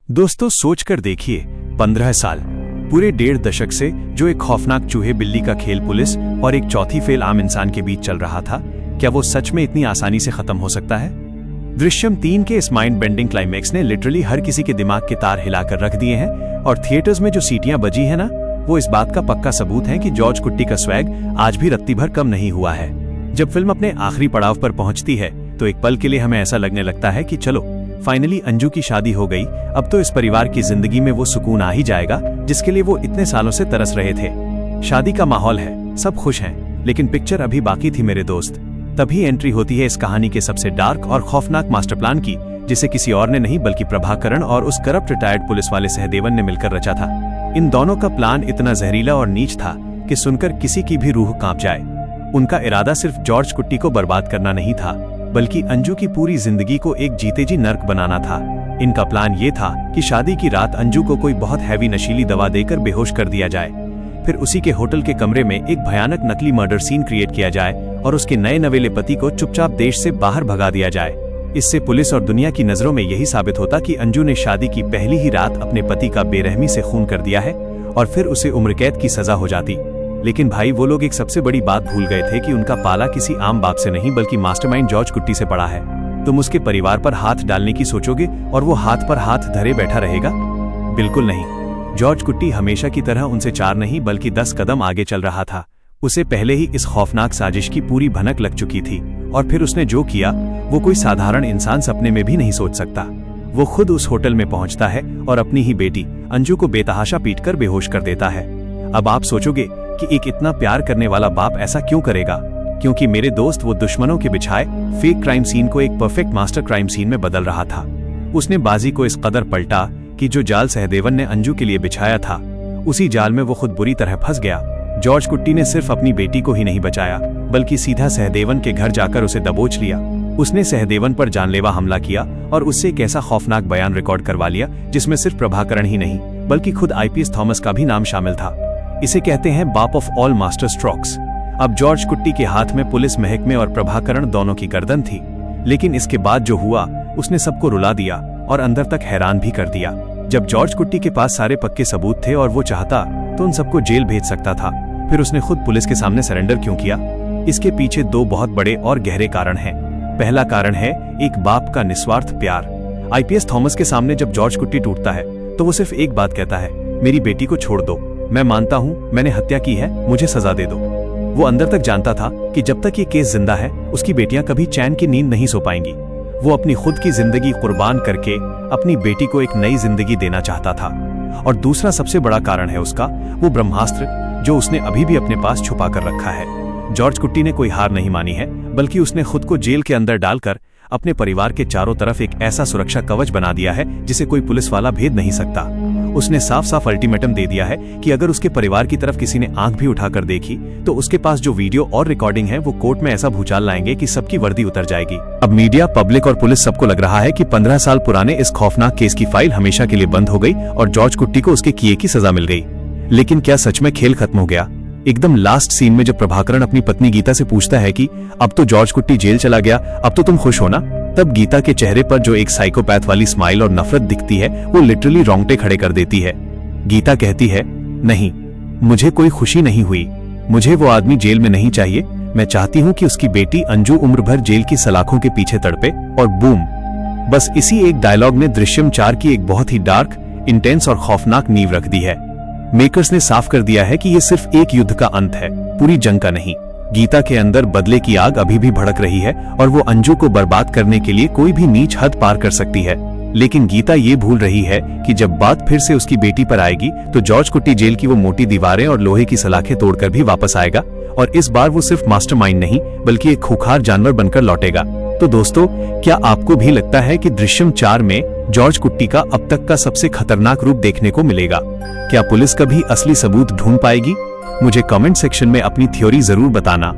दोस्तों सोचकर देखिए, 15 साल, पूरे 1.5 दशक से जो एक खौफनाक चूहे बिल्ली का खेल पुलिस और एक चौथी फेल आम इंसान के बीच चल रहा था, क्या वो सच में इतनी आसानी से खत्म हो सकता है? दृश्यम 3 के इस माइंड बेंडिंग क्लाइमैक्स ने लिटरली हर किसी के दिमाग के तार हिलाकर रख दिए हैं और थिएटर्स में जो सीटियां बजी है ना, वो इस बात का पक्का सबूत है कि जॉर्ज कुट्टी का स्वैग आज भी रत्ती भर कम नहीं हुआ है। जब फिल्म अपने आखिरी पड़ाव पर पहुंचती है तो एक पल के लिए हमें ऐसा लगने लगता है कि चलो फाइनली अंजू की शादी हो गई, अब तो इस परिवार की जिंदगी में वो सुकून आ ही जाएगा जिसके लिए वो इतने सालों से तरस रहे थे। शादी का माहौल है, सब खुश हैं, लेकिन पिक्चर अभी बाकी थी मेरे दोस्त। तभी एंट्री होती है इस कहानी के सबसे डार्क और खौफनाक मास्टर प्लान की, जिसे किसी और ने नहीं बल्कि प्रभाकरण और उस करप्ट रिटायर्ड पुलिस वाले सहदेवन ने मिलकर रचा था। इन दोनों का प्लान इतना जहरीला और नीच था कि सुनकर किसी की भी रूह कांप जाए। उनका इरादा सिर्फ जॉर्ज कुट्टी को बर्बाद करना नहीं था, बल्कि अंजू की पूरी जिंदगी को एक जीते जी नर्क बनाना था। इनका प्लान ये था कि शादी की रात अंजू को कोई बहुत हैवी नशीली दवा देकर बेहोश कर दिया जाए, फिर उसी के होटल के कमरे में एक भयानक नकली मर्डर सीन क्रिएट किया जाए और उसके नए नवेले पति को चुपचाप देश से बाहर भगा दिया जाए। इससे पुलिस और दुनिया की नजरों में यही साबित होता कि अंजू ने शादी की पहली ही रात अपने पति का बेरहमी से खून कर दिया है और फिर उसे उम्रकैद की सजा हो जाती। लेकिन भाई, वो लोग एक सबसे बड़ी बात भूल गए थे कि उनका पाला किसी आम बाप से नहीं बल्कि मास्टरमाइंड जॉर्ज कुट्टी से पड़ा है। तुम उसके परिवार पर हाथ डालने की सोचोगे और वो हाथ पर हाथ धरे बैठा रहेगा? बिल्कुल नहीं। जॉर्ज कुट्टी हमेशा की तरह उनसे 4 नहीं बल्कि 10 कदम आगे चल रहा था। उसे पहले ही इस खौफनाक साजिश की पूरी भनक लग चुकी थी और फिर उसने जो किया वो कोई साधारण इंसान सपने में भी नहीं सोच सकता। वो खुद उस होटल में पहुंचता है और अपनी ही बेटी अंजू को बेतहाशा पीटकर बेहोश कर देता है। अब आप सोचोगे कि एक इतना प्यार करने वाला बाप ऐसा क्यों करेगा? क्योंकि मेरे दोस्त, वो दुश्मनों के बिछाए फेक क्राइम सीन को एक परफेक्ट मास्टर क्राइम सीन में बदल रहा था। उसने बाजी को इस कदर पलटा कि जो जाल सहदेवन ने अंजू के लिए बिछाया था, उसी जाल में वो खुद बुरी तरह फंस गया। जॉर्ज कुट्टी ने सिर्फ अपनी बेटी को ही नहीं बचाया, बल्कि सीधा सहदेवन के घर जाकर उसे दबोच लिया। उसने सहदेवन पर जानलेवा हमला किया और उससे एक ऐसा खौफनाक बयान रिकॉर्ड करवा लिया जिसमें सिर्फ प्रभाकरण ही नहीं बल्कि खुद आईपीएस थॉमस का भी नाम शामिल था। इसे कहते हैं बाप ऑफ ऑल मास्टर स्ट्रोक्स। अब जॉर्ज कुट्टी के हाथ में पुलिस महकमे और प्रभाकरण दोनों की गर्दन थी, लेकिन इसके बाद जो हुआ उसने सबको रुला दिया और अंदर तक हैरान भी कर दिया। जब जॉर्ज कुट्टी के पास सारे पक्के सबूत थे और वो चाहता तो उन सबको जेल भेज सकता था, फिर उसने खुद पुलिस के सामने सरेंडर क्यों किया? इसके पीछे 2 बहुत बड़े और गहरे कारण हैं। पहला कारण है एक बाप का निस्वार्थ प्यार। आईपीएस थॉमस के सामने जब जॉर्ज कुट्टी टूटता है तो वो सिर्फ एक बात कहता है, मेरी बेटी को छोड़ दो, मैं मानता हूँ मैंने हत्या की है, मुझे सजा दे दो। वो अंदर तक जानता था कि जब तक ये केस जिंदा है उसकी बेटियां कभी चैन की नींद नहीं सो पाएंगी। वो अपनी खुद की जिंदगी कुर्बान करके अपनी बेटी को एक नई जिंदगी देना चाहता था। और दूसरा सबसे बड़ा कारण है उसका वो ब्रह्मास्त्र जो उसने अभी भी अपने पास छुपा कर रखा है। जॉर्ज कुट्टी ने कोई हार नहीं मानी है, बल्कि उसने खुद को जेल के अंदर डालकर अपने परिवार के चारों तरफ एक ऐसा सुरक्षा कवच बना दिया है जिसे कोई पुलिस वाला भेद नहीं सकता। उसने साफ साफ अल्टीमेटम दे दिया है कि अगर उसके परिवार की तरफ किसी ने आंख भी उठाकर देखी तो उसके पास जो वीडियो और रिकॉर्डिंग है वो कोर्ट में ऐसा भूचाल लाएंगे कि सबकी वर्दी उतर जाएगी। अब मीडिया, पब्लिक और पुलिस सबको लग रहा है कि 15 साल पुराने इस खौफनाक केस की फाइल हमेशा के लिए बंद हो गई और जॉर्ज कुट्टी को उसके किए की सजा मिल गई। लेकिन क्या सच में खेल खत्म हो गया? एकदम लास्ट सीन में जब प्रभाकरण अपनी पत्नी गीता से पूछता है कि अब तो जॉर्ज कुट्टी जेल चला गया, अब तो तुम खुश हो ना, तब गीता के चेहरे पर जो एक साइकोपैथ वाली स्माइल और नफरत दिखती है वो लिटरली रोंगटे खड़े कर देती है। गीता कहती है, नहीं, मुझे कोई खुशी नहीं हुई, मुझे वो आदमी जेल में नहीं चाहिए, मैं चाहती हूँ कि उसकी बेटी अंजू उम्र भर जेल की सलाखों के पीछे तड़पे। और बूम, बस इसी एक डायलॉग ने दृश्यम 4 की एक बहुत ही डार्क, इंटेंस और खौफनाक नींव रख दी है। मेकर्स ने साफ कर दिया है कि ये सिर्फ एक युद्ध का अंत है, पूरी जंग का नहीं। गीता के अंदर बदले की आग अभी भी भड़क रही है और वो अंजू को बर्बाद करने के लिए कोई भी नीच हद पार कर सकती है। लेकिन गीता ये भूल रही है कि जब बात फिर से उसकी बेटी पर आएगी तो जॉर्ज कुट्टी जेल की वो मोटी दीवारें और लोहे की सलाखें तोड़कर भी वापस आएगा और इस बार वो सिर्फ मास्टरमाइंड नहीं बल्कि एक खूंखार जानवर बनकर लौटेगा। तो दोस्तों, क्या आपको भी लगता है कि दृश्यम 4 में जॉर्ज कुट्टी का अब तक का सबसे खतरनाक रूप देखने को मिलेगा? क्या पुलिस कभी असली सबूत ढूंढ पाएगी? मुझे कमेंट सेक्शन में अपनी थ्योरी जरूर बताना।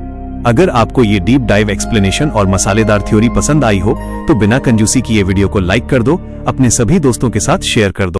अगर आपको ये डीप डाइव एक्सप्लेनेशन और मसालेदार थ्योरी पसंद आई हो तो बिना कंजूसी की ये वीडियो को लाइक कर दो, अपने सभी दोस्तों के साथ शेयर कर दो।